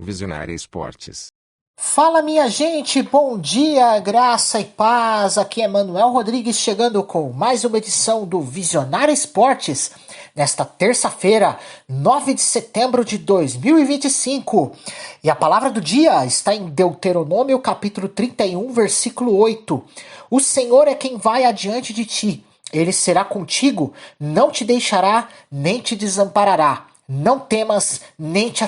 Visionária Esportes. Fala minha gente, bom dia, graça e paz, aqui é Manuel Rodrigues chegando com mais uma edição do Visionária Esportes, nesta terça-feira, 9 de setembro de 2025. E a palavra do dia está em Deuteronômio capítulo 31, versículo 8. O Senhor é quem vai adiante de ti, ele será contigo, não te deixará, nem te desamparará. Não temas, nem te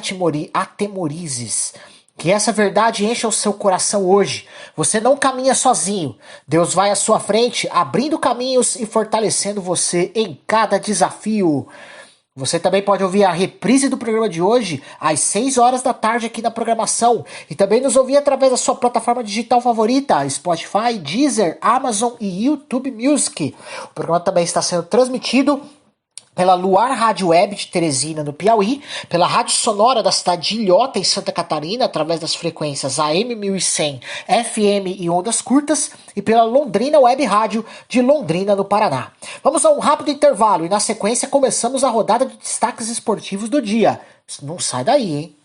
atemorizes. Que essa verdade encha o seu coração hoje. Você não caminha sozinho. Deus vai à sua frente, abrindo caminhos e fortalecendo você em cada desafio. Você também pode ouvir a reprise do programa de hoje às 6 horas da tarde aqui na programação. E também nos ouvir através da sua plataforma digital favorita, Spotify, Deezer, Amazon e YouTube Music. O programa também está sendo transmitido pela Luar Rádio Web de Teresina, no Piauí, pela Rádio Sonora da cidade de Ilhota, em Santa Catarina, através das frequências AM 1100, FM e ondas curtas, e pela Londrina Web Rádio de Londrina, no Paraná. Vamos a um rápido intervalo e, na sequência, começamos a rodada de destaques esportivos do dia. Não sai daí, hein?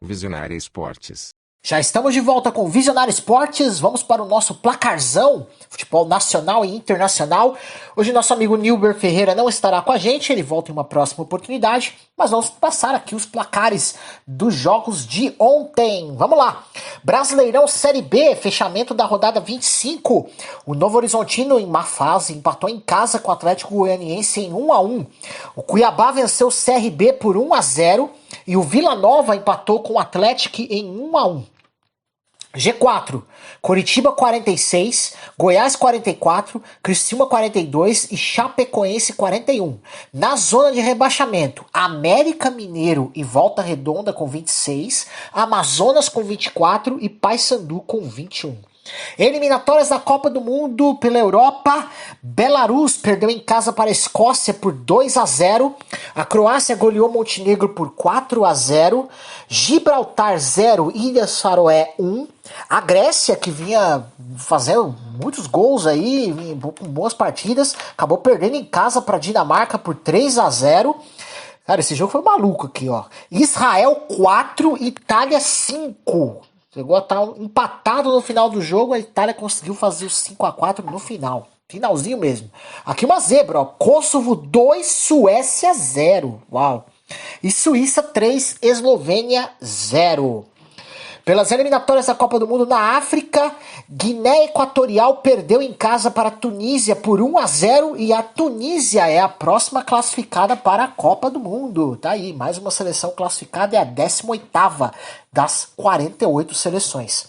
Visionária Esportes. Já estamos de volta com Visionário Esportes, vamos para o nosso placarzão, futebol nacional e internacional. Hoje nosso amigo Nilber Ferreira não estará com a gente, ele volta em uma próxima oportunidade, mas vamos passar aqui os placares dos jogos de ontem. Vamos lá, Brasileirão Série B, fechamento da rodada 25, o Novo Horizontino em má fase empatou em casa com o Atlético Goianiense em 1-1, o Cuiabá venceu o CRB por 1-0 e o Vila Nova empatou com o Atlético em 1-1. G4, Coritiba 46, Goiás 44, Criciúma 42 e Chapecoense 41. Na zona de rebaixamento, América Mineiro e Volta Redonda com 26, Amazonas com 24 e Paysandu com 21. Eliminatórias da Copa do Mundo pela Europa, Belarus perdeu em casa para a Escócia por 2-0, a Croácia goleou Montenegro por 4-0, Gibraltar 0, Ilhas Faroé 1, a Grécia, que vinha fazendo muitos gols aí, com boas partidas, acabou perdendo em casa para a Dinamarca por 3-0. Cara, esse jogo foi maluco aqui, ó. Israel 4, Itália 5. Chegou a estar empatado no final do jogo, a Itália conseguiu fazer os 5-4 no final. Finalzinho mesmo. Aqui uma zebra, ó. Kosovo 2, Suécia 0. Uau. E Suíça 3, Eslovênia 0. Pelas eliminatórias da Copa do Mundo na África, Guiné Equatorial perdeu em casa para a Tunísia por 1-0 e a Tunísia é a próxima classificada para a Copa do Mundo. Tá aí, mais uma seleção classificada, é a 18ª das 48 seleções.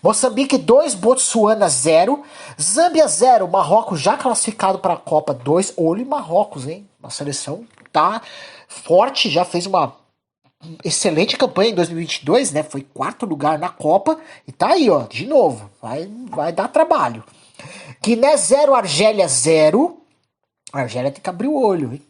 Moçambique 2, Botsuana 0, Zâmbia 0, Marrocos já classificado para a Copa 2. Olho em Marrocos, hein? A seleção tá forte, já fez uma excelente campanha em 2022, né? Foi 4º lugar na Copa e tá aí, ó, de novo. Vai dar trabalho. Guiné 0, Argélia 0. A Argélia tem que abrir o olho, hein?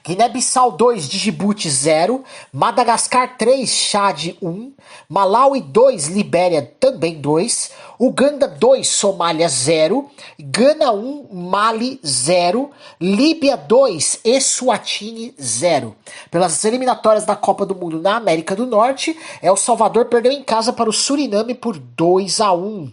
Guiné-Bissau 2, Djibouti 0, Madagascar 3, Chad 1, Malawi 2, Libéria também 2, Uganda 2, Somália 0, Gana 1, Mali 0, Líbia 2, Eswatini 0. Pelas eliminatórias da Copa do Mundo na América do Norte, El Salvador perdeu em casa para o Suriname por 2-1.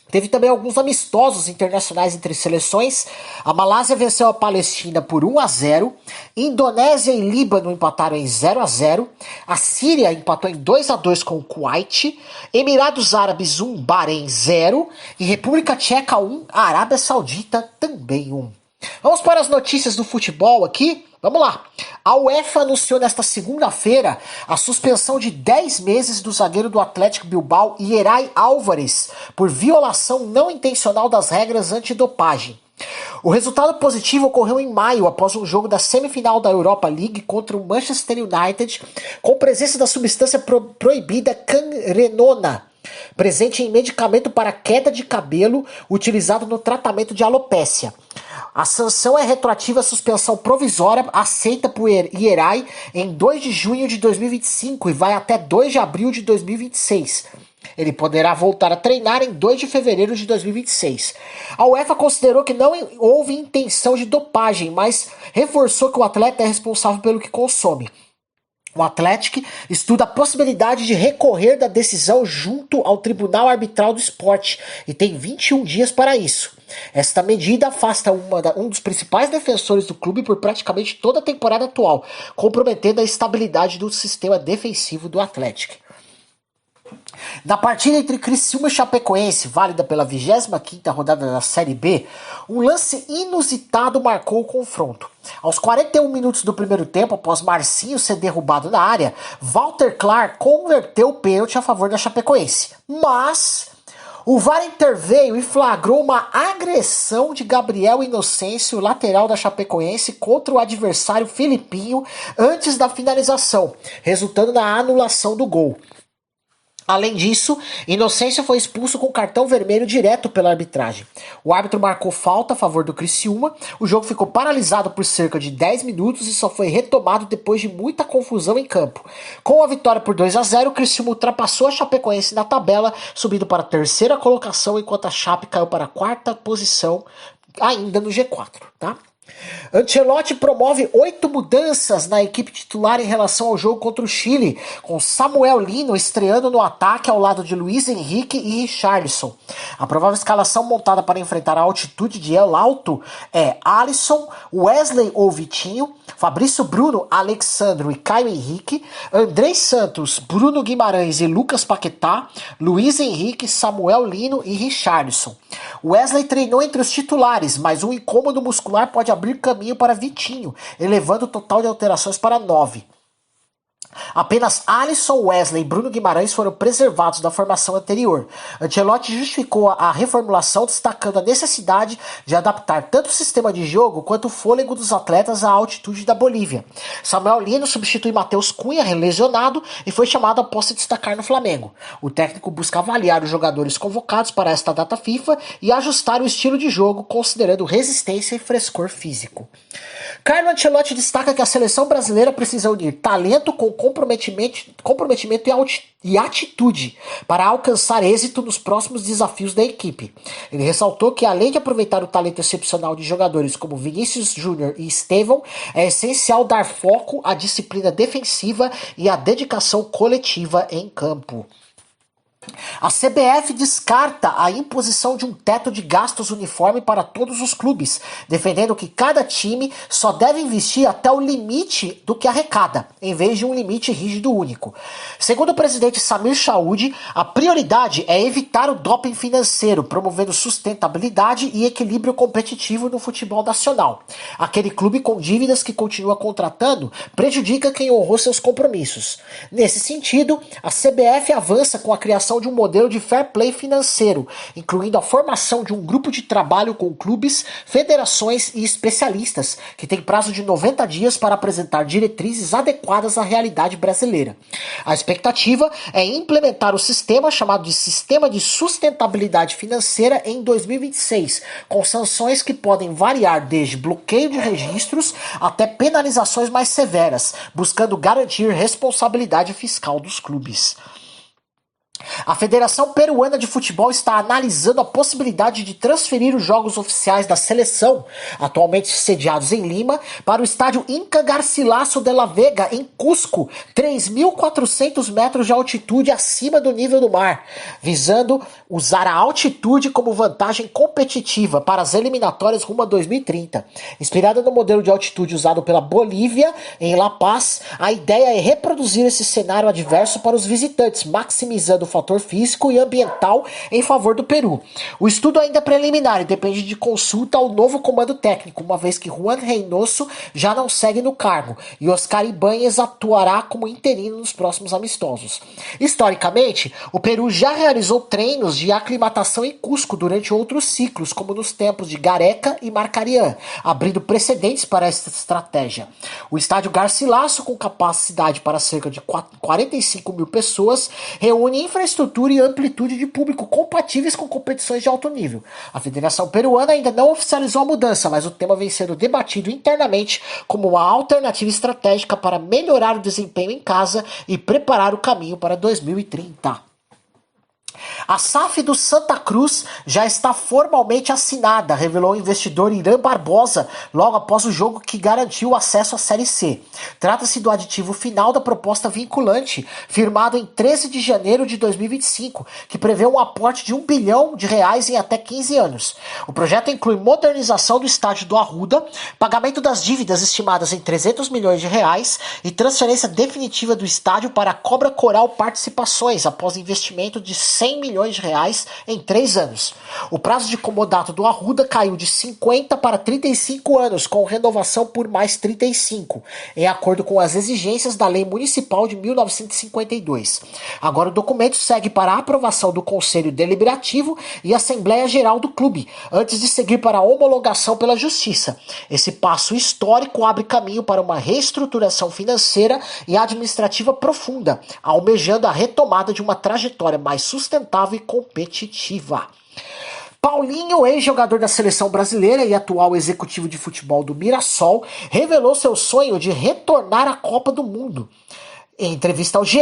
Teve também alguns amistosos internacionais entre seleções. A Malásia venceu a Palestina por 1-0. Indonésia e Líbano empataram em 0-0. A Síria empatou em 2-2 com o Kuwait. Emirados Árabes 1, Bahrein 0. E República Tcheca 1, Arábia Saudita também 1. Vamos para as notícias do futebol aqui. Vamos lá. A UEFA anunciou nesta segunda-feira a suspensão de 10 meses do zagueiro do Atlético Bilbao, Yeray Álvares, por violação não intencional das regras antidopagem. O resultado positivo ocorreu em maio, após um jogo da semifinal da Europa League contra o Manchester United, com presença da substância proibida canrenona, presente em medicamento para queda de cabelo utilizado no tratamento de alopécia. A sanção é retroativa à suspensão provisória aceita por Yeray em 2 de junho de 2025 e vai até 2 de abril de 2026. Ele poderá voltar a treinar em 2 de fevereiro de 2026. A UEFA considerou que não houve intenção de dopagem, mas reforçou que o atleta é responsável pelo que consome. O Atlético estuda a possibilidade de recorrer da decisão junto ao Tribunal Arbitral do Esporte e tem 21 dias para isso. Esta medida afasta um dos principais defensores do clube por praticamente toda a temporada atual, comprometendo a estabilidade do sistema defensivo do Atlético. Na partida entre Criciúma e Chapecoense, válida pela 25ª rodada da Série B, um lance inusitado marcou o confronto. Aos 41 minutos do primeiro tempo, após Marcinho ser derrubado na área, Walter Clark converteu o pênalti a favor da Chapecoense. Mas o VAR interveio e flagrou uma agressão de Gabriel Inocêncio, lateral da Chapecoense, contra o adversário Filipinho antes da finalização, resultando na anulação do gol. Além disso, Inocêncio foi expulso com cartão vermelho direto pela arbitragem. O árbitro marcou falta a favor do Criciúma, o jogo ficou paralisado por cerca de 10 minutos e só foi retomado depois de muita confusão em campo. Com a vitória por 2-0, o Criciúma ultrapassou a Chapecoense na tabela, subindo para a 3ª colocação, enquanto a Chape caiu para a 4ª posição, ainda no G4, tá? Ancelotti promove 8 mudanças na equipe titular em relação ao jogo contra o Chile, com Samuel Lino estreando no ataque ao lado de Luiz Henrique e Richarlison. A provável escalação montada para enfrentar a altitude de El Alto é Alisson, Wesley ou Vitinho, Fabrício Bruno, Alexandro e Caio Henrique, Andrei Santos, Bruno Guimarães e Lucas Paquetá, Luiz Henrique, Samuel Lino e Richarlison. Wesley treinou entre os titulares, mas um incômodo muscular pode abrir caminho para Vitinho, elevando o total de alterações para 9. Apenas Alisson, Wesley e Bruno Guimarães foram preservados da formação anterior. Ancelotti justificou a reformulação destacando a necessidade de adaptar tanto o sistema de jogo quanto o fôlego dos atletas à altitude da Bolívia. Samuel Lino substitui Matheus Cunha, lesionado, e foi chamado após se destacar no Flamengo. O técnico busca avaliar os jogadores convocados para esta data FIFA e ajustar o estilo de jogo, considerando resistência e frescor físico. Carlo Ancelotti destaca que a seleção brasileira precisa unir talento com comprometimento e atitude para alcançar êxito nos próximos desafios da equipe. Ele ressaltou que, além de aproveitar o talento excepcional de jogadores como Vinícius Júnior e Estevão, é essencial dar foco à disciplina defensiva e à dedicação coletiva em campo. A CBF descarta a imposição de um teto de gastos uniforme para todos os clubes, defendendo que cada time só deve investir até o limite do que arrecada, em vez de um limite rígido único. Segundo o presidente Samir Chaoudi, a prioridade é evitar o doping financeiro, promovendo sustentabilidade e equilíbrio competitivo no futebol nacional. Aquele clube com dívidas que continua contratando prejudica quem honrou seus compromissos. Nesse sentido, a CBF avança com a criação de um modelo de fair play financeiro, incluindo a formação de um grupo de trabalho com clubes, federações e especialistas, que tem prazo de 90 dias para apresentar diretrizes adequadas à realidade brasileira. A expectativa é implementar o sistema chamado de Sistema de Sustentabilidade Financeira em 2026, com sanções que podem variar desde bloqueio de registros até penalizações mais severas, buscando garantir responsabilidade fiscal dos clubes. A Federação Peruana de Futebol está analisando a possibilidade de transferir os jogos oficiais da seleção, atualmente sediados em Lima, para o estádio Inca Garcilaso de la Vega, em Cusco, 3.400 metros de altitude acima do nível do mar, visando usar a altitude como vantagem competitiva para as eliminatórias rumo a 2030. Inspirada no modelo de altitude usado pela Bolívia, em La Paz, a ideia é reproduzir esse cenário adverso para os visitantes, maximizando o fator físico e ambiental em favor do Peru. O estudo ainda é preliminar e depende de consulta ao novo comando técnico, uma vez que Juan Reynoso já não segue no cargo e Oscar Ibáñez atuará como interino nos próximos amistosos. Historicamente, o Peru já realizou treinos de aclimatação em Cusco durante outros ciclos, como nos tempos de Gareca e Marcarián, abrindo precedentes para esta estratégia. O estádio Garcilaso, com capacidade para cerca de 45 mil pessoas, reúne infraestrutura e amplitude de público compatíveis com competições de alto nível. A Federação Peruana ainda não oficializou a mudança, mas o tema vem sendo debatido internamente como uma alternativa estratégica para melhorar o desempenho em casa e preparar o caminho para 2030. A SAF do Santa Cruz já está formalmente assinada, revelou o investidor Irã Barbosa logo após o jogo que garantiu o acesso à Série C. Trata-se do aditivo final da proposta vinculante, firmado em 13 de janeiro de 2025, que prevê um aporte de R$1 bilhão em até 15 anos. O projeto inclui modernização do estádio do Arruda, pagamento das dívidas estimadas em R$300 milhões e transferência definitiva do estádio para a Cobra Coral Participações, após investimento de R$100 milhões em 3 anos. O prazo de comodato do Arruda caiu de 50 para 35 anos, com renovação por mais 35, em acordo com as exigências da Lei Municipal de 1952. Agora o documento segue para a aprovação do Conselho Deliberativo e Assembleia Geral do clube, antes de seguir para a homologação pela Justiça. Esse passo histórico abre caminho para uma reestruturação financeira e administrativa profunda, almejando a retomada de uma trajetória mais sustentável e competitiva. Paulinho, ex-jogador da seleção brasileira e atual executivo de futebol do Mirassol, revelou seu sonho de retornar à Copa do Mundo. Em entrevista ao GE,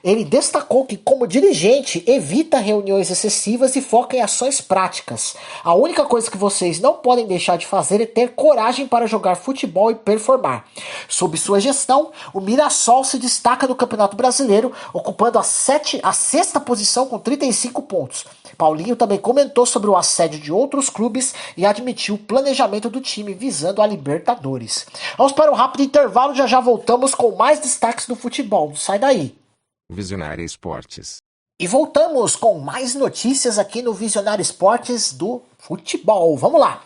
ele destacou que, como dirigente, evita reuniões excessivas e foca em ações práticas. A única coisa que vocês não podem deixar de fazer é ter coragem para jogar futebol e performar. Sob sua gestão, o Mirassol se destaca no Campeonato Brasileiro, ocupando a sexta posição com 35 pontos. Paulinho também comentou sobre o assédio de outros clubes e admitiu o planejamento do time visando a Libertadores. Vamos para um rápido intervalo, já voltamos com mais destaques do futebol. Não sai daí. Visionária Esportes. E voltamos com mais notícias aqui no Visionário Esportes do futebol. Vamos lá.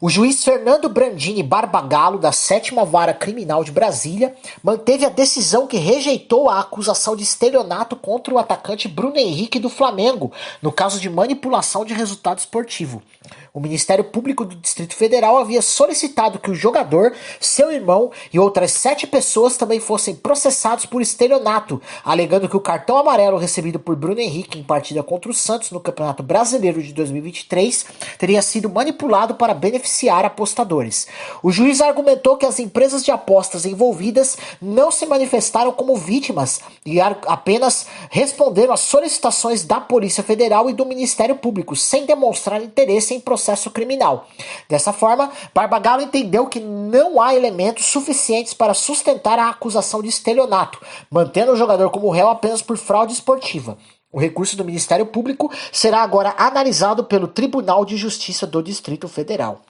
O juiz Fernando Brandini Barbagallo, da 7ª Vara Criminal de Brasília, manteve a decisão que rejeitou a acusação de estelionato contra o atacante Bruno Henrique do Flamengo, no caso de manipulação de resultado esportivo. O Ministério Público do Distrito Federal havia solicitado que o jogador, seu irmão e outras 7 pessoas também fossem processados por estelionato, alegando que o cartão amarelo recebido por Bruno Henrique em partida contra o Santos no Campeonato Brasileiro de 2023 teria sido manipulado para beneficiar apostadores. O juiz argumentou que as empresas de apostas envolvidas não se manifestaram como vítimas e apenas responderam às solicitações da Polícia Federal e do Ministério Público, sem demonstrar interesse em processo criminal. Dessa forma, Barbagallo entendeu que não há elementos suficientes para sustentar a acusação de estelionato, mantendo o jogador como réu apenas por fraude esportiva. O recurso do Ministério Público será agora analisado pelo Tribunal de Justiça do Distrito Federal.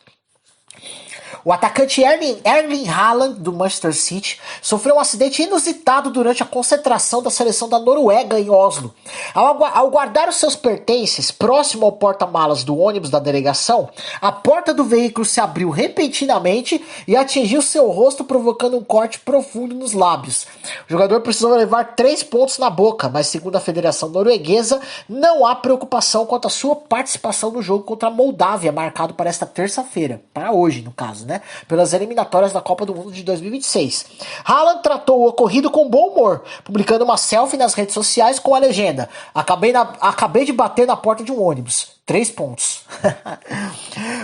O atacante Erling Haaland, do Manchester City, sofreu um acidente inusitado durante a concentração da seleção da Noruega em Oslo. Ao guardar os seus pertences próximo ao porta-malas do ônibus da delegação, a porta do veículo se abriu repentinamente e atingiu seu rosto, provocando um corte profundo nos lábios. O jogador precisou levar 3 pontos na boca, mas segundo a Federação Norueguesa, não há preocupação quanto à sua participação no jogo contra a Moldávia, marcado para esta terça-feira, para hoje no caso, né? Pelas eliminatórias da Copa do Mundo de 2026. Haaland tratou o ocorrido com bom humor, publicando uma selfie nas redes sociais com a legenda: acabei de bater na porta de um ônibus. 3 pontos.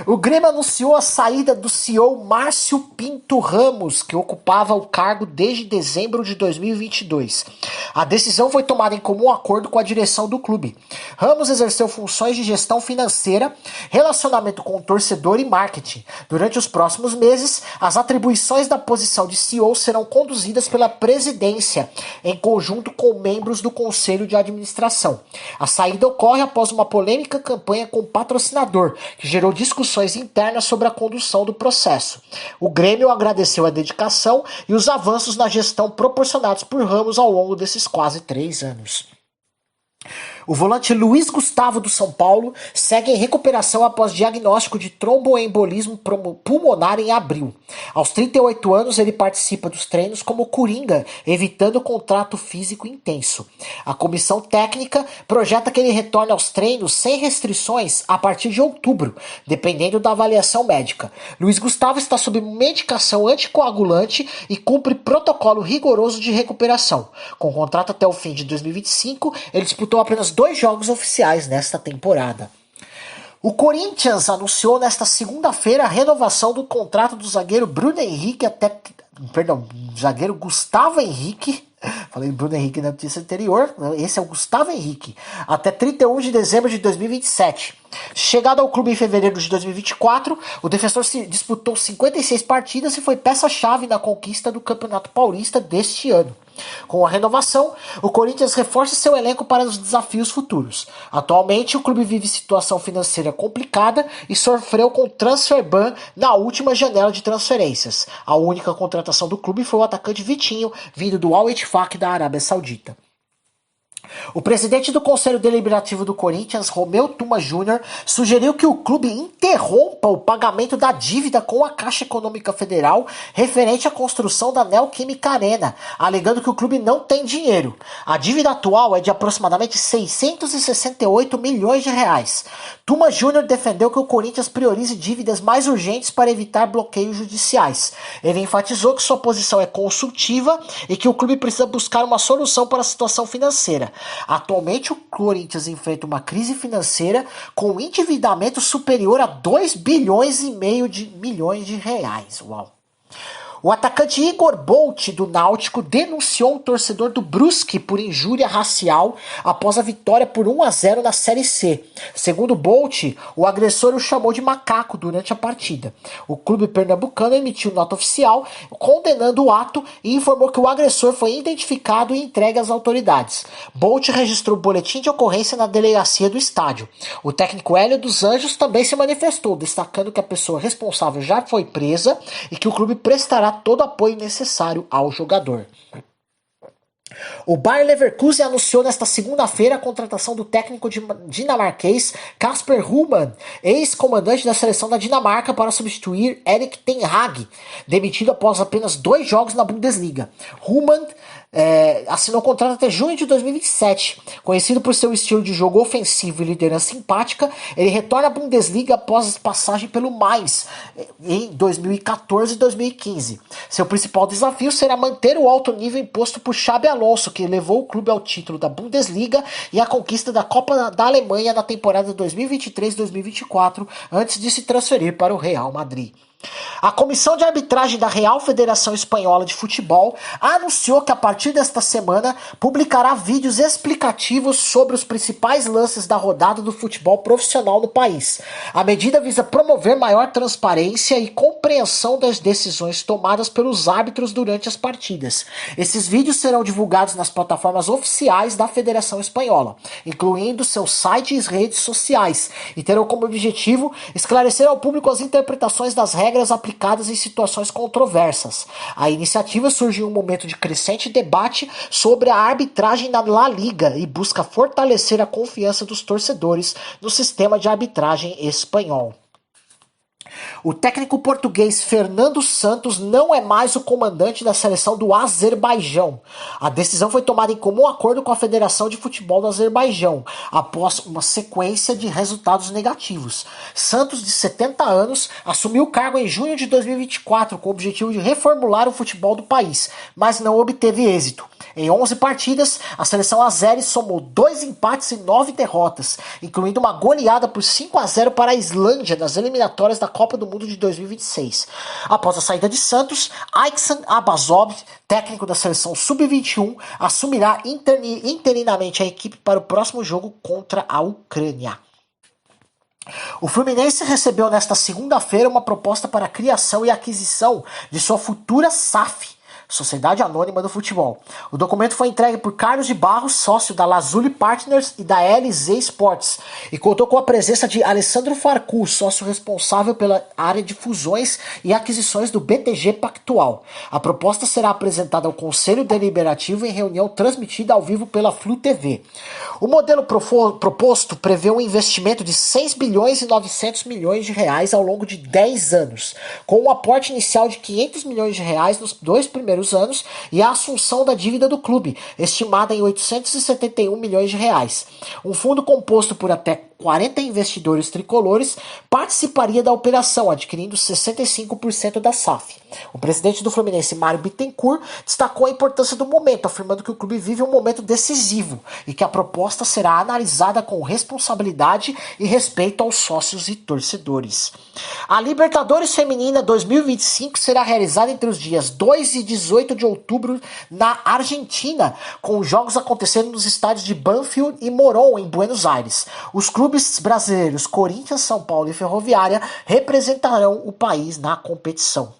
O Grêmio anunciou a saída do CEO Márcio Pinto Ramos, que ocupava o cargo desde dezembro de 2022. A decisão foi tomada em comum acordo com a direção do clube. Ramos exerceu funções de gestão financeira, relacionamento com o torcedor e marketing. Durante os próximos meses, as atribuições da posição de CEO serão conduzidas pela presidência, em conjunto com membros do conselho de administração. A saída ocorre após uma polêmica campanha com o patrocinador, que gerou discussões internas sobre a condução do processo. O Grêmio agradeceu a dedicação e os avanços na gestão proporcionados por Ramos ao longo desses quase 3 anos. O volante Luiz Gustavo do São Paulo segue em recuperação após diagnóstico de tromboembolismo pulmonar em abril. Aos 38 anos, ele participa dos treinos como coringa, evitando contato físico intenso. A comissão técnica projeta que ele retorne aos treinos sem restrições a partir de outubro, dependendo da avaliação médica. Luiz Gustavo está sob medicação anticoagulante e cumpre protocolo rigoroso de recuperação. Com contrato até o fim de 2025, ele disputou apenas 2 jogos oficiais nesta temporada. O Corinthians anunciou nesta segunda-feira a renovação do contrato do zagueiro Gustavo Henrique Falei Bruno Henrique na notícia anterior. Esse é o Gustavo Henrique. Até 31 de dezembro de 2027. Chegado ao clube em fevereiro de 2024, o defensor disputou 56 partidas e foi peça-chave na conquista do Campeonato Paulista deste ano. Com a renovação, o Corinthians reforça seu elenco para os desafios futuros. Atualmente, o clube vive situação financeira complicada e sofreu com transfer ban na última janela de transferências. A única contratação do clube foi o atacante Vitinho, vindo do Al-Ettifaq da Arábia Saudita. O presidente do Conselho Deliberativo do Corinthians, Romeu Tuma Júnior, sugeriu que o clube interrompa o pagamento da dívida com a Caixa Econômica Federal referente à construção da Neoquímica Arena, alegando que o clube não tem dinheiro. A dívida atual é de aproximadamente 668 milhões de reais. Tuma Júnior defendeu que o Corinthians priorize dívidas mais urgentes para evitar bloqueios judiciais. Ele enfatizou que sua posição é consultiva e que o clube precisa buscar uma solução para a situação financeira. Atualmente, o Corinthians enfrenta uma crise financeira com um endividamento superior a 2 bilhões e meio de milhões de reais. Uau! O atacante Igor Bolt, do Náutico, denunciou um torcedor do Brusque por injúria racial após a vitória por 1-0 na Série C. Segundo Bolt, o agressor o chamou de macaco durante a partida. O clube pernambucano emitiu nota oficial condenando o ato e informou que o agressor foi identificado e entregue às autoridades. Bolt registrou boletim de ocorrência na delegacia do estádio. O técnico Hélio dos Anjos também se manifestou, destacando que a pessoa responsável já foi presa e que o clube prestará todo o apoio necessário ao jogador. O Bayer Leverkusen anunciou nesta segunda-feira a contratação do técnico dinamarquês Kasper Ruud, ex-comandante da seleção da Dinamarca, para substituir Erik ten Hag, demitido após apenas 2 jogos na Bundesliga. Ruud assinou contrato até junho de 2027. Conhecido por seu estilo de jogo ofensivo e liderança simpática, ele retorna à Bundesliga após passagem pelo Mainz em 2014 e 2015. Seu principal desafio será manter o alto nível imposto por Xabi Alonso, que levou o clube ao título da Bundesliga e à conquista da Copa da Alemanha na temporada 2023-2024, antes de se transferir para o Real Madrid. A Comissão de Arbitragem da Real Federação Espanhola de Futebol anunciou que a partir desta semana publicará vídeos explicativos sobre os principais lances da rodada do futebol profissional no país. A medida visa promover maior transparência e compreensão das decisões tomadas pelos árbitros durante as partidas. Esses vídeos serão divulgados nas plataformas oficiais da Federação Espanhola, incluindo seu site e redes sociais, e terão como objetivo esclarecer ao público as interpretações das regras aplicadas em situações controversas. A iniciativa surge em um momento de crescente debate sobre a arbitragem na La Liga e busca fortalecer a confiança dos torcedores no sistema de arbitragem espanhol. O técnico português Fernando Santos não é mais o comandante da seleção do Azerbaijão. A decisão foi tomada em comum acordo com a Federação de Futebol do Azerbaijão, após uma sequência de resultados negativos. Santos, de 70 anos, assumiu o cargo em junho de 2024 com o objetivo de reformular o futebol do país, mas não obteve êxito. Em 11 partidas, a seleção azeri somou 2 empates e 9 derrotas, incluindo uma goleada por 5-0 para a Islândia nas eliminatórias da Copa do Mundo de 2026. Após a saída de Santos, Ayksan Abazov, técnico da seleção Sub-21, assumirá interinamente a equipe para o próximo jogo contra a Ucrânia. O Fluminense recebeu nesta segunda-feira uma proposta para a criação e aquisição de sua futura SAF, Sociedade Anônima do Futebol. O documento foi entregue por Carlos de Barros, sócio da Lazuli Partners e da LZ Sports, e contou com a presença de Alessandro Farcu, sócio responsável pela área de fusões e aquisições do BTG Pactual. A proposta será apresentada ao Conselho Deliberativo em reunião transmitida ao vivo pela Flu TV. O modelo proposto prevê um investimento de 6 bilhões e 900 milhões de reais ao longo de 10 anos, com um aporte inicial de 500 milhões de reais nos 2 primeiros anos e a assunção da dívida do clube, estimada em 871 milhões de reais. Um fundo composto por até 40 investidores tricolores, participaria da operação, adquirindo 65% da SAF. O presidente do Fluminense, Mário Bittencourt, destacou a importância do momento, afirmando que o clube vive um momento decisivo e que a proposta será analisada com responsabilidade e respeito aos sócios e torcedores. A Libertadores Feminina 2025 será realizada entre os dias 2 e 18 de outubro na Argentina, com os jogos acontecendo nos estádios de Banfield e Morón, em Buenos Aires. Os clubes brasileiros Corinthians, São Paulo e Ferroviária representarão o país na competição.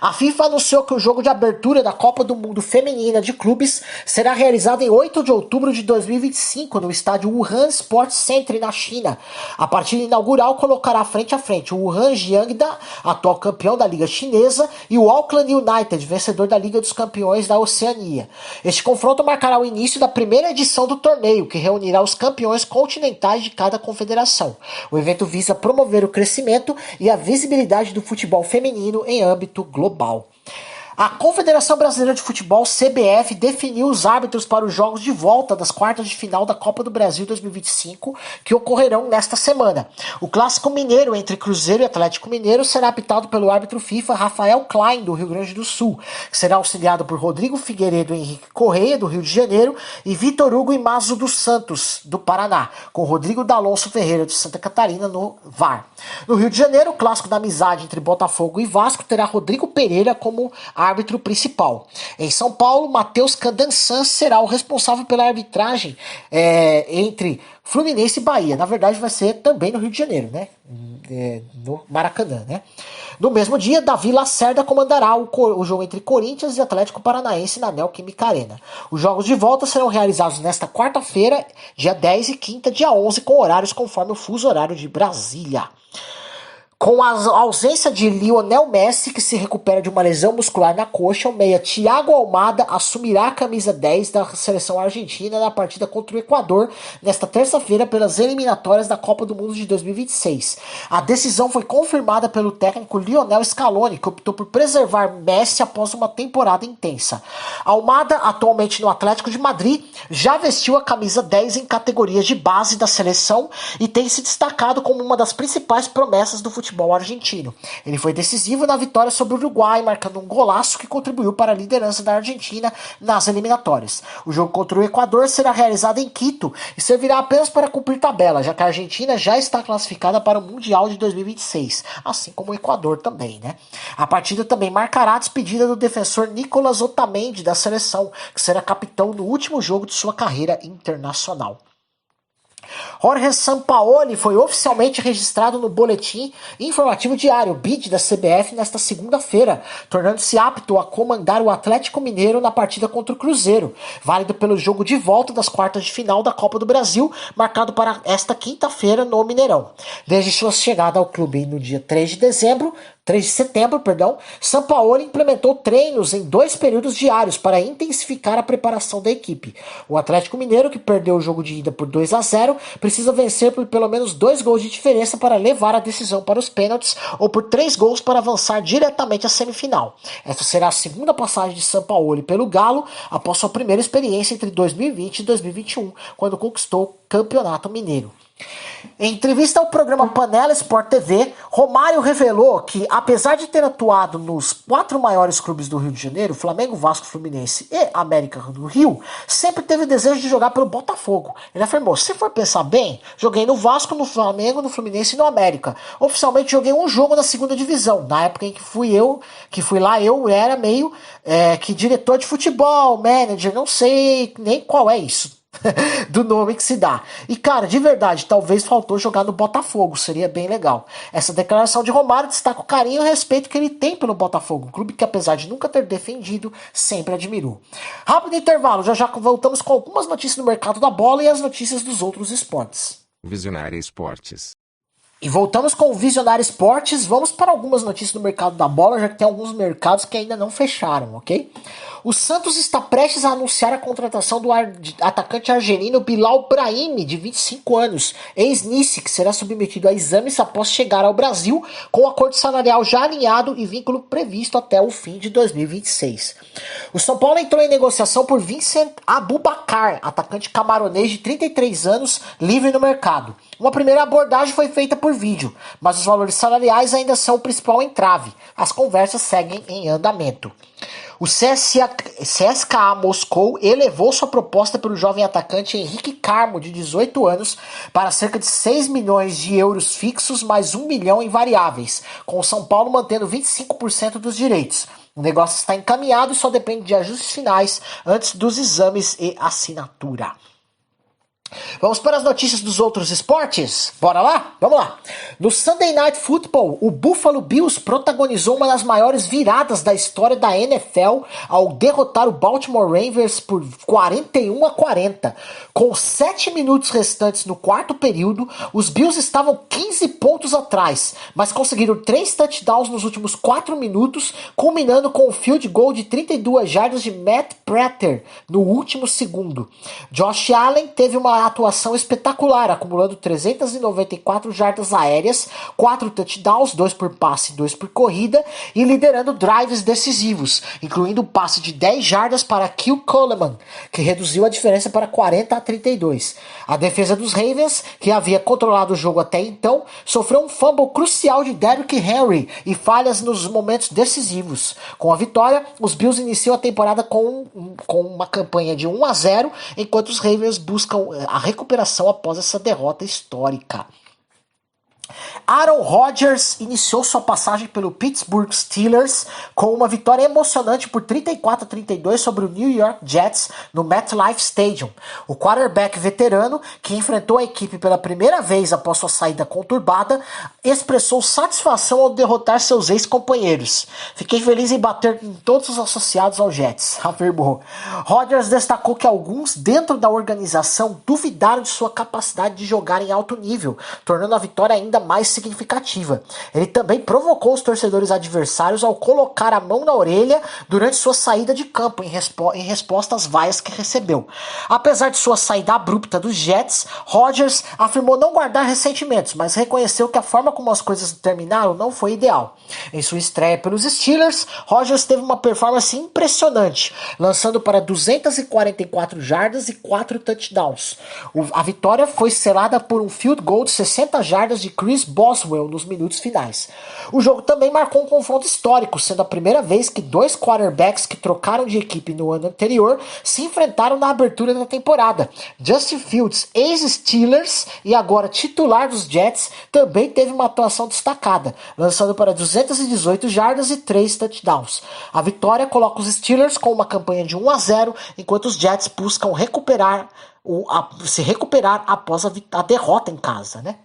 A FIFA anunciou que o jogo de abertura da Copa do Mundo Feminina de Clubes será realizado em 8 de outubro de 2025 no estádio Wuhan Sports Center na China. A partida inaugural colocará frente a frente o Wuhan Jiangda, atual campeão da Liga Chinesa, e o Auckland United, vencedor da Liga dos Campeões da Oceania. Este confronto marcará o início da primeira edição do torneio, que reunirá os campeões continentais de cada confederação. O evento visa promover o crescimento e a visibilidade do futebol feminino em âmbito global. A Confederação Brasileira de Futebol, CBF, definiu os árbitros para os jogos de volta das quartas de final da Copa do Brasil 2025, que ocorrerão nesta semana. O clássico mineiro entre Cruzeiro e Atlético Mineiro será apitado pelo árbitro FIFA Rafael Klein, do Rio Grande do Sul, que será auxiliado por Rodrigo Figueiredo e Henrique Correia, do Rio de Janeiro, e Vitor Hugo Imazo dos Santos, do Paraná, com Rodrigo D'Alonso Ferreira, de Santa Catarina, no VAR. No Rio de Janeiro, o clássico da amizade entre Botafogo e Vasco terá Rodrigo Pereira como árbitro principal. Em São Paulo, Matheus Candansan será o responsável pela arbitragem entre Fluminense e Bahia. Na verdade, vai ser também no Rio de Janeiro, né? No Maracanã, né? No mesmo dia, Davi Lacerda comandará o jogo entre Corinthians e Atlético Paranaense na Neoquímica Arena. Os jogos de volta serão realizados nesta quarta-feira, dia 10 e quinta, dia 11, com horários conforme o fuso horário de Brasília. Com a ausência de Lionel Messi, que se recupera de uma lesão muscular na coxa, o meia Thiago Almada assumirá a camisa 10 da seleção argentina na partida contra o Equador nesta terça-feira pelas eliminatórias da Copa do Mundo de 2026. A decisão foi confirmada pelo técnico Lionel Scaloni, que optou por preservar Messi após uma temporada intensa. Almada, atualmente no Atlético de Madrid, já vestiu a camisa 10 em categorias de base da seleção e tem se destacado como uma das principais promessas do futebol argentino. Ele foi decisivo na vitória sobre o Uruguai, marcando um golaço que contribuiu para a liderança da Argentina nas eliminatórias. O jogo contra o Equador será realizado em Quito e servirá apenas para cumprir tabela, já que a Argentina já está classificada para o Mundial de 2026, assim como o Equador também, né? A partida também marcará a despedida do defensor Nicolas Otamendi da seleção, que será capitão no último jogo de sua carreira internacional. Jorge Sampaoli foi oficialmente registrado no Boletim Informativo Diário, BID, da CBF nesta segunda-feira, tornando-se apto a comandar o Atlético Mineiro na partida contra o Cruzeiro, válido pelo jogo de volta das quartas de final da Copa do Brasil, marcado para esta quinta-feira no Mineirão. Desde sua chegada ao clube no dia 3 de setembro, Sampaoli implementou treinos em 2 períodos diários para intensificar a preparação da equipe. O Atlético Mineiro, que perdeu o jogo de ida por 2-0, precisa vencer por pelo menos 2 gols de diferença para levar a decisão para os pênaltis ou por 3 gols para avançar diretamente à semifinal. Essa será a segunda passagem de Sampaoli pelo Galo após sua primeira experiência entre 2020 e 2021, quando conquistou o Campeonato Mineiro. Em entrevista ao programa Panela Sport TV, Romário revelou que, apesar de ter atuado nos 4 maiores clubes do Rio de Janeiro, Flamengo, Vasco, Fluminense e América do Rio, sempre teve desejo de jogar pelo Botafogo. Ele afirmou: se for pensar bem, joguei no Vasco, no Flamengo, no Fluminense e no América. Oficialmente joguei um jogo na segunda divisão. Na época em que fui lá, eu era meio que diretor de futebol, manager, não sei nem qual é isso. Do nome que se dá. E cara, de verdade, talvez faltou jogar no Botafogo, seria bem legal. Essa declaração de Romário destaca o carinho e o respeito que ele tem pelo Botafogo, um clube que, apesar de nunca ter defendido, sempre admirou. Rápido intervalo, já voltamos com algumas notícias do mercado da bola e as notícias dos outros esportes. Visionária Esportes. E voltamos com o Visionário Esportes. Vamos para algumas notícias do mercado da bola, já que tem alguns mercados que ainda não fecharam, ok? O Santos está prestes a anunciar a contratação do atacante argelino Bilal Brahimi, de 25 anos, ex-Nice, que será submetido a exames após chegar ao Brasil, com o acordo salarial já alinhado e vínculo previsto até o fim de 2026. O São Paulo entrou em negociação por Vincent Aboubakar, atacante camaronês de 33 anos, livre no mercado. Uma primeira abordagem foi feita por vídeo, mas os valores salariais ainda são o principal entrave. As conversas seguem em andamento. O CSKA Moscou elevou sua proposta pelo jovem atacante Henrique Carmo, de 18 anos, para cerca de 6 milhões de euros fixos, mais 1 milhão em variáveis, com o São Paulo mantendo 25% dos direitos. O negócio está encaminhado e só depende de ajustes finais antes dos exames e assinatura. Vamos para as notícias dos outros esportes? Bora lá? Vamos lá. No Sunday Night Football, o Buffalo Bills protagonizou uma das maiores viradas da história da NFL ao derrotar o Baltimore Ravens por 41-40. Com 7 minutos restantes no quarto período, os Bills estavam 15 pontos atrás, mas conseguiram 3 touchdowns nos últimos 4 minutos, culminando com o field goal de 32 jardas de Matt Prater no último segundo. Josh Allen teve uma atuação espetacular, acumulando 394 jardas aéreas, 4 touchdowns, 2 por passe e 2 por corrida, e liderando drives decisivos, incluindo um passe de 10 jardas para Kyle Coleman, que reduziu a diferença para 40-32. A defesa dos Ravens, que havia controlado o jogo até então, sofreu um fumble crucial de Derrick Henry e falhas nos momentos decisivos. Com a vitória, os Bills iniciam a temporada com uma campanha de 1-0, enquanto os Ravens buscam a recuperação após essa derrota histórica. Aaron Rodgers iniciou sua passagem pelo Pittsburgh Steelers com uma vitória emocionante por 34-32 sobre o New York Jets no MetLife Stadium. O quarterback veterano, que enfrentou a equipe pela primeira vez após sua saída conturbada, expressou satisfação ao derrotar seus ex-companheiros. Fiquei feliz em bater em todos os associados ao Jets, afirmou. Rodgers destacou que alguns dentro da organização duvidaram de sua capacidade de jogar em alto nível, tornando a vitória ainda mais significativa. Ele também provocou os torcedores adversários ao colocar a mão na orelha durante sua saída de campo, em resposta às vaias que recebeu. Apesar de sua saída abrupta dos Jets, Rodgers afirmou não guardar ressentimentos, mas reconheceu que a forma como as coisas terminaram não foi ideal. Em sua estreia pelos Steelers, Rodgers teve uma performance impressionante, lançando para 244 jardas e 4 touchdowns. A vitória foi selada por um field goal de 60 jardas de Chris Boswell nos minutos finais. O jogo também marcou um confronto histórico, sendo a primeira vez que 2 quarterbacks que trocaram de equipe no ano anterior se enfrentaram na abertura da temporada. Justin Fields, ex-Steelers e agora titular dos Jets, também teve uma atuação destacada, lançando para 218 jardas e 3 touchdowns. A vitória coloca os Steelers com uma campanha de 1-0, enquanto os Jets buscam se recuperar após a derrota em casa, né?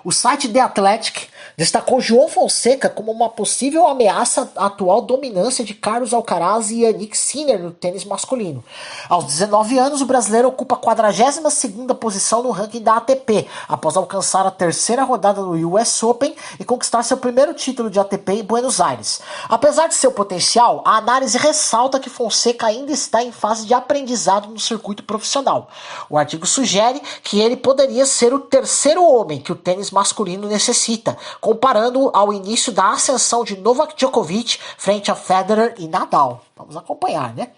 O site The Athletic destacou João Fonseca como uma possível ameaça à atual dominância de Carlos Alcaraz e Jannik Sinner no tênis masculino. Aos 19 anos, o brasileiro ocupa a 42ª posição no ranking da ATP, após alcançar a 3ª rodada do US Open e conquistar seu primeiro título de ATP em Buenos Aires. Apesar de seu potencial, a análise ressalta que Fonseca ainda está em fase de aprendizado no circuito profissional. O artigo sugere que ele poderia ser o terceiro homem que o tênis masculino necessita, comparando ao início da ascensão de Novak Djokovic frente a Federer e Nadal. Vamos acompanhar, né?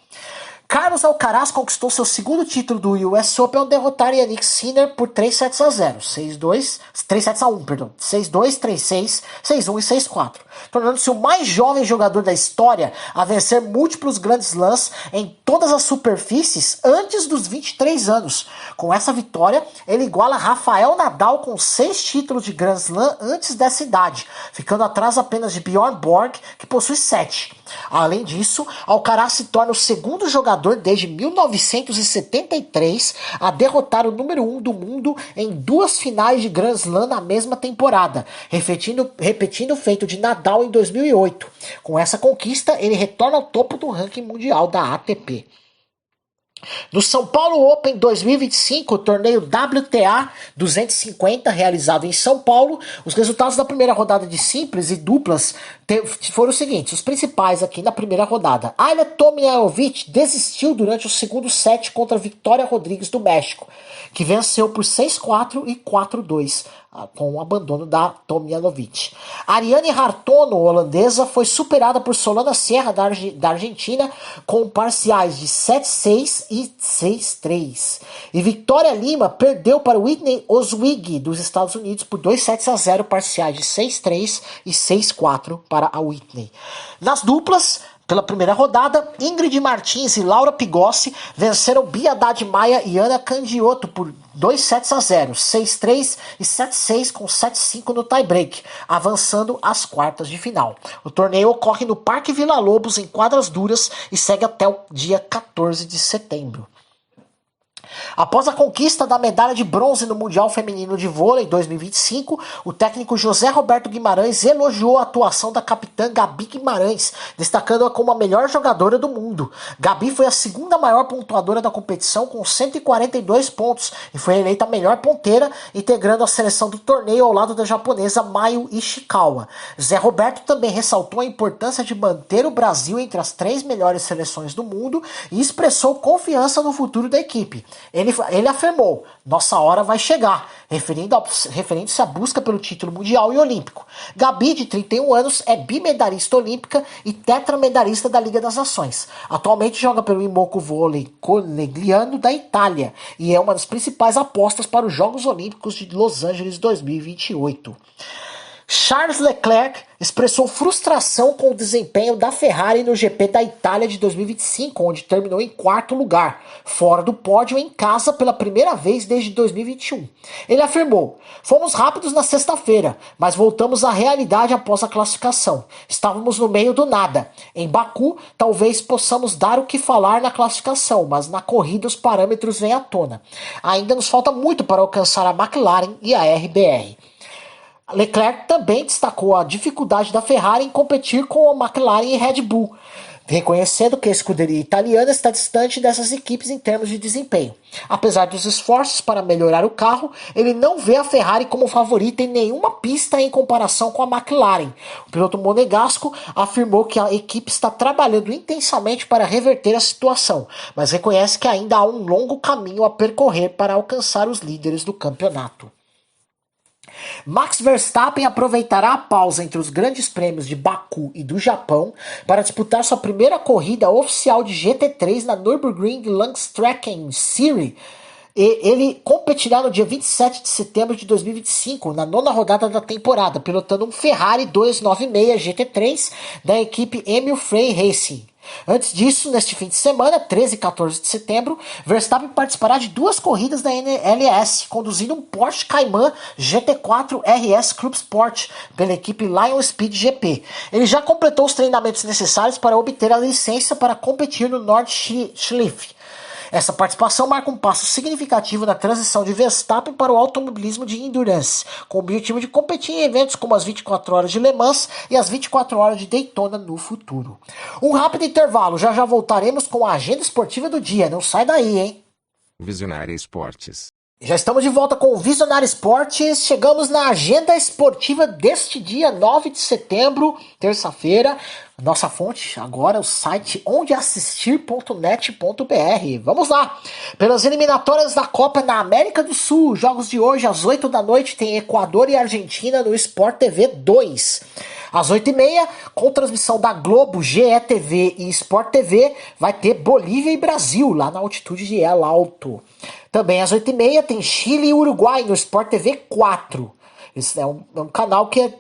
Carlos Alcaraz conquistou seu segundo título do US Open ao derrotar Jannik Sinner por 3-0, 3-1, 6-2, 3-6, 6-1 e 6-4, tornando-se o mais jovem jogador da história a vencer múltiplos Grand Slams em todas as superfícies antes dos 23 anos. Com essa vitória, ele iguala Rafael Nadal com 6 títulos de Grand Slam antes dessa idade, ficando atrás apenas de Bjorn Borg, que possui 7. Além disso, Alcaraz se torna o segundo jogador desde 1973 a derrotar o número 1 do mundo em 2 finais de Grand Slam na mesma temporada, repetindo o feito de Nadal em 2008. Com essa conquista, ele retorna ao topo do ranking mundial da ATP. No São Paulo Open 2025, o torneio WTA 250, realizado em São Paulo, os resultados da primeira rodada de simples e duplas foram os seguintes, os principais aqui na primeira rodada. Ajla Tomljanovic desistiu durante o segundo set contra Victoria Rodrigues do México, que venceu por 6-4 e 4-2, com o abandono da Tomljanovic. Ariane Hartono, holandesa, foi superada por Solana Sierra, da Argentina, com parciais de 7-6 e 6-3. E Victoria Lima perdeu para Whitney Oswego, dos Estados Unidos, por 2-0, parciais de 6-3 e 6-4 para a Whitney. Nas duplas, pela primeira rodada, Ingrid Martins e Laura Pigossi venceram Bia Haddad Maia e Ana Candiotto por 2-0, 6-3 e 7-6 com 7-5 no tie-break, avançando às quartas de final. O torneio ocorre no Parque Vila Lobos, em quadras duras, e segue até o dia 14 de setembro. Após a conquista da medalha de bronze no Mundial Feminino de Vôlei 2025, o técnico José Roberto Guimarães elogiou a atuação da capitã Gabi Guimarães, destacando-a como a melhor jogadora do mundo. Gabi foi a segunda maior pontuadora da competição, com 142 pontos, e foi eleita a melhor ponteira, integrando a seleção do torneio ao lado da japonesa Mayu Ishikawa. Zé Roberto também ressaltou a importância de manter o Brasil entre as 3 melhores seleções do mundo e expressou confiança no futuro da equipe. Ele afirmou, nossa hora vai chegar, referindo-se à busca pelo título mundial e olímpico. Gabi, de 31 anos, é bimedalhista olímpica e tetramedalhista da Liga das Nações. Atualmente joga pelo Imoco Vôlei Conegliano da Itália e é uma das principais apostas para os Jogos Olímpicos de Los Angeles 2028. Charles Leclerc expressou frustração com o desempenho da Ferrari no GP da Itália de 2025, onde terminou em 4º lugar, fora do pódio em casa pela primeira vez desde 2021. Ele afirmou, fomos rápidos na sexta-feira, mas voltamos à realidade após a classificação. Estávamos no meio do nada. Em Baku, talvez possamos dar o que falar na classificação, mas na corrida os parâmetros vêm à tona. Ainda nos falta muito para alcançar a McLaren e a RBR. Leclerc também destacou a dificuldade da Ferrari em competir com a McLaren e Red Bull, reconhecendo que a escuderia italiana está distante dessas equipes em termos de desempenho. Apesar dos esforços para melhorar o carro, ele não vê a Ferrari como favorita em nenhuma pista em comparação com a McLaren. O piloto monegasco afirmou que a equipe está trabalhando intensamente para reverter a situação, mas reconhece que ainda há um longo caminho a percorrer para alcançar os líderes do campeonato. Max Verstappen aproveitará a pausa entre os grandes prêmios de Baku e do Japão para disputar sua primeira corrida oficial de GT3 na Nürburgring Langstrecke Series. Ele competirá no dia 27 de setembro de 2025, na 9ª rodada da temporada, pilotando um Ferrari 296 GT3 da equipe Emil Frey Racing. Antes disso, neste fim de semana, 13 e 14 de setembro, Verstappen participará de 2 corridas da NLS, conduzindo um Porsche Cayman GT4 RS Club Sport pela equipe Lion Speed GP. Ele já completou os treinamentos necessários para obter a licença para competir no Nordschleife. Essa participação marca um passo significativo na transição de Verstappen para o automobilismo de endurance, com o objetivo de competir em eventos como as 24 horas de Le Mans e as 24 horas de Daytona no futuro. Um rápido intervalo, já voltaremos com a agenda esportiva do dia, não sai daí, hein? Visionária Esportes. Já estamos de volta com o Visionário Esportes, chegamos na agenda esportiva deste dia 9 de setembro, terça-feira. Nossa fonte agora é o site ondeassistir.net.br. Vamos lá! Pelas eliminatórias da Copa na América do Sul, jogos de hoje às 8 da noite tem Equador e Argentina no Sport TV 2. Às 8h30, com transmissão da Globo, GETV e Sport TV, vai ter Bolívia e Brasil, lá na altitude de El Alto. Também às 8h30 tem Chile e Uruguai no Sport TV 4. Esse é um canal que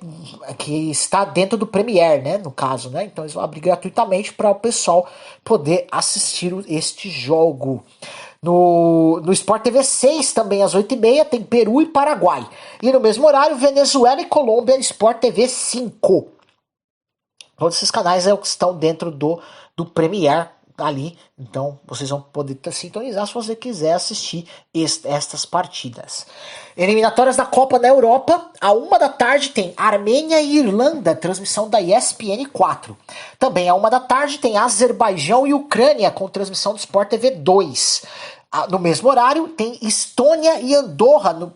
está dentro do Premiere, né, no caso, né? Então eles vão abrir gratuitamente para o pessoal poder assistir este jogo. No Sport TV 6, também às 8h30, tem Peru e Paraguai. E no mesmo horário, Venezuela e Colômbia, Sport TV 5. Todos esses canais estão dentro do Premiere, ali, então vocês vão poder sintonizar se você quiser assistir estas partidas. Eliminatórias da Copa na Europa, à 1h tem Armênia e Irlanda, transmissão da ESPN 4. Também à 1h tem Azerbaijão e Ucrânia, com transmissão do Sport TV 2. No mesmo horário tem Estônia e Andorra,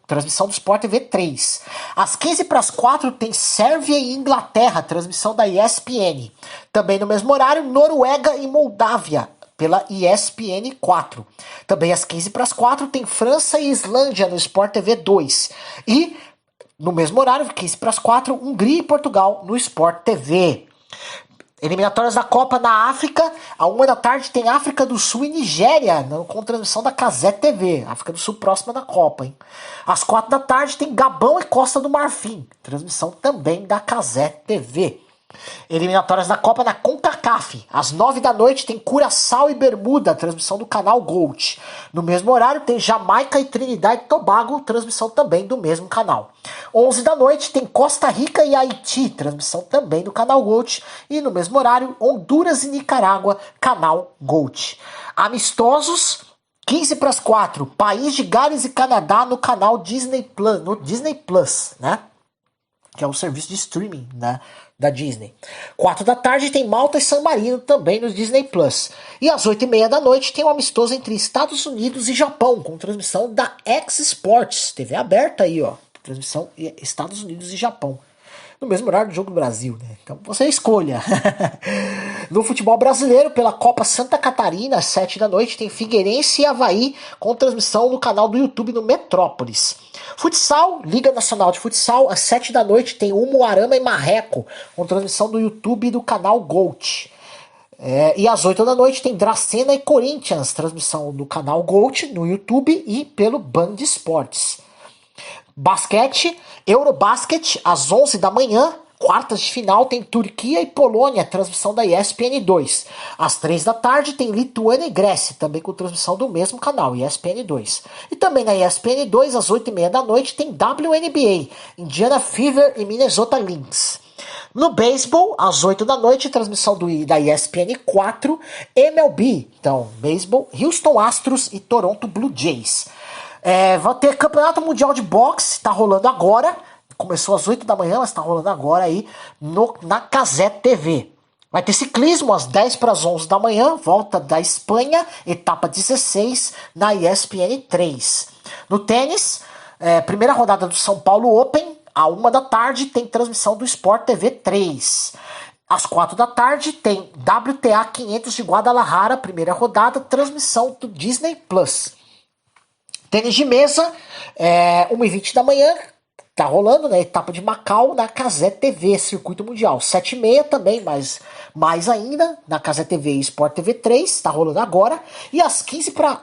transmissão do Sport TV 3. Às 15h45 tem Sérvia e Inglaterra, transmissão da ESPN. Também no mesmo horário, Noruega e Moldávia, pela ESPN 4. Também às 15h45 tem França e Islândia no Sport TV 2. E no mesmo horário, 15h45, Hungria e Portugal no Sport TV. Eliminatórias da Copa na África, à 1h tem África do Sul e Nigéria, com transmissão da Cazé TV. África do Sul próxima da Copa, hein? Às 4h tem Gabão e Costa do Marfim, transmissão também da Cazé TV. Eliminatórias da Copa na CONCACAF, às 9h tem Curaçao e Bermuda, transmissão do canal Gold. No mesmo horário tem Jamaica e Trinidad e Tobago, transmissão também do mesmo canal. 11h tem Costa Rica e Haiti, transmissão também do canal Gold. E no mesmo horário, Honduras e Nicarágua, canal Gold. Amistosos, 15h45, País de Gales e Canadá no canal Disney Plus, no Disney Plus, né? Que é o serviço de streaming, né, da Disney. 4h tem Malta e San Marino também no Disney Plus. E às 8h30 tem um amistoso entre Estados Unidos e Japão, com transmissão da X Sports, TV aberta aí, ó. Transmissão Estados Unidos e Japão. No mesmo horário do jogo do Brasil, né? Então você escolha. No futebol brasileiro, pela Copa Santa Catarina, às 7h tem Figueirense e Avaí, com transmissão no canal do YouTube no Metrópolis. Futsal, Liga Nacional de Futsal, às 7h tem Umuarama e Marreco, com transmissão do YouTube do canal Gold. E às 8h tem Dracena e Corinthians, transmissão do canal Gold no YouTube e pelo Band Esportes. Basquete, Eurobasket, às 11h, quartas de final, tem Turquia e Polônia, transmissão da ESPN 2. Às 3h tem Lituânia e Grécia, também com transmissão do mesmo canal, ESPN 2. E também na ESPN 2, às 8h30 tem WNBA, Indiana Fever e Minnesota Lynx. No beisebol, às 8h, transmissão da ESPN 4, MLB, então, beisebol, Houston Astros e Toronto Blue Jays. Vai ter Campeonato Mundial de Boxe, tá rolando agora. Começou às 8h, mas tá rolando agora aí na Cazé TV. Vai ter ciclismo às 10h11, volta da Espanha, etapa 16, na ESPN 3. No tênis, primeira rodada do São Paulo Open, à 1h tem transmissão do Sport TV 3. Às 4h tem WTA 500 de Guadalajara, primeira rodada, transmissão do Disney Plus. Tênis de mesa, 1h20, tá rolando, né? Etapa de Macau na Cazé TV, Circuito Mundial. 7h30 também, mas mais ainda, na Cazé TV e Sport TV 3, tá rolando agora. E às 15h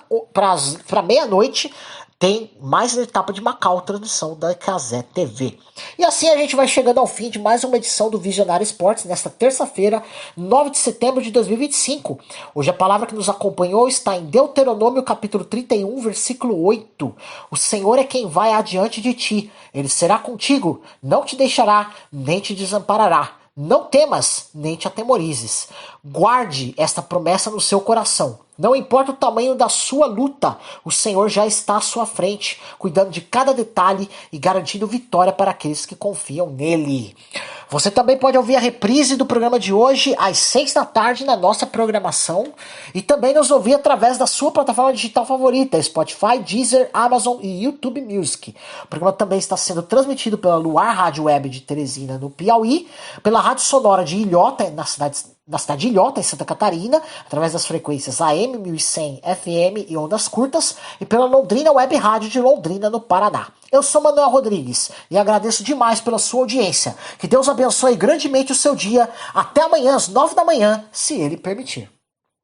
para meia-noite, tem mais uma etapa de Macau, transmissão da Cazé TV. E assim a gente vai chegando ao fim de mais uma edição do Visionário Esportes, nesta terça-feira, 9 de setembro de 2025. Hoje a palavra que nos acompanhou está em Deuteronômio capítulo 31, versículo 8. O Senhor é quem vai adiante de ti. Ele será contigo, não te deixará, nem te desamparará. Não temas, nem te atemorizes. Guarde esta promessa no seu coração. Não importa o tamanho da sua luta, o Senhor já está à sua frente, cuidando de cada detalhe e garantindo vitória para aqueles que confiam nele. Você também pode ouvir a reprise do programa de hoje às 6h na nossa programação e também nos ouvir através da sua plataforma digital favorita, Spotify, Deezer, Amazon e YouTube Music. O programa também está sendo transmitido pela Luar Rádio Web de Teresina, no Piauí, pela Rádio Sonora de Ilhota, na cidade de Ilhota, em Santa Catarina, através das frequências AM 1100, FM e ondas curtas, e pela Londrina Web Rádio de Londrina, no Paraná. Eu sou Manuel Rodrigues e agradeço demais pela sua audiência. Que Deus abençoe grandemente o seu dia. Até amanhã às 9h, se Ele permitir.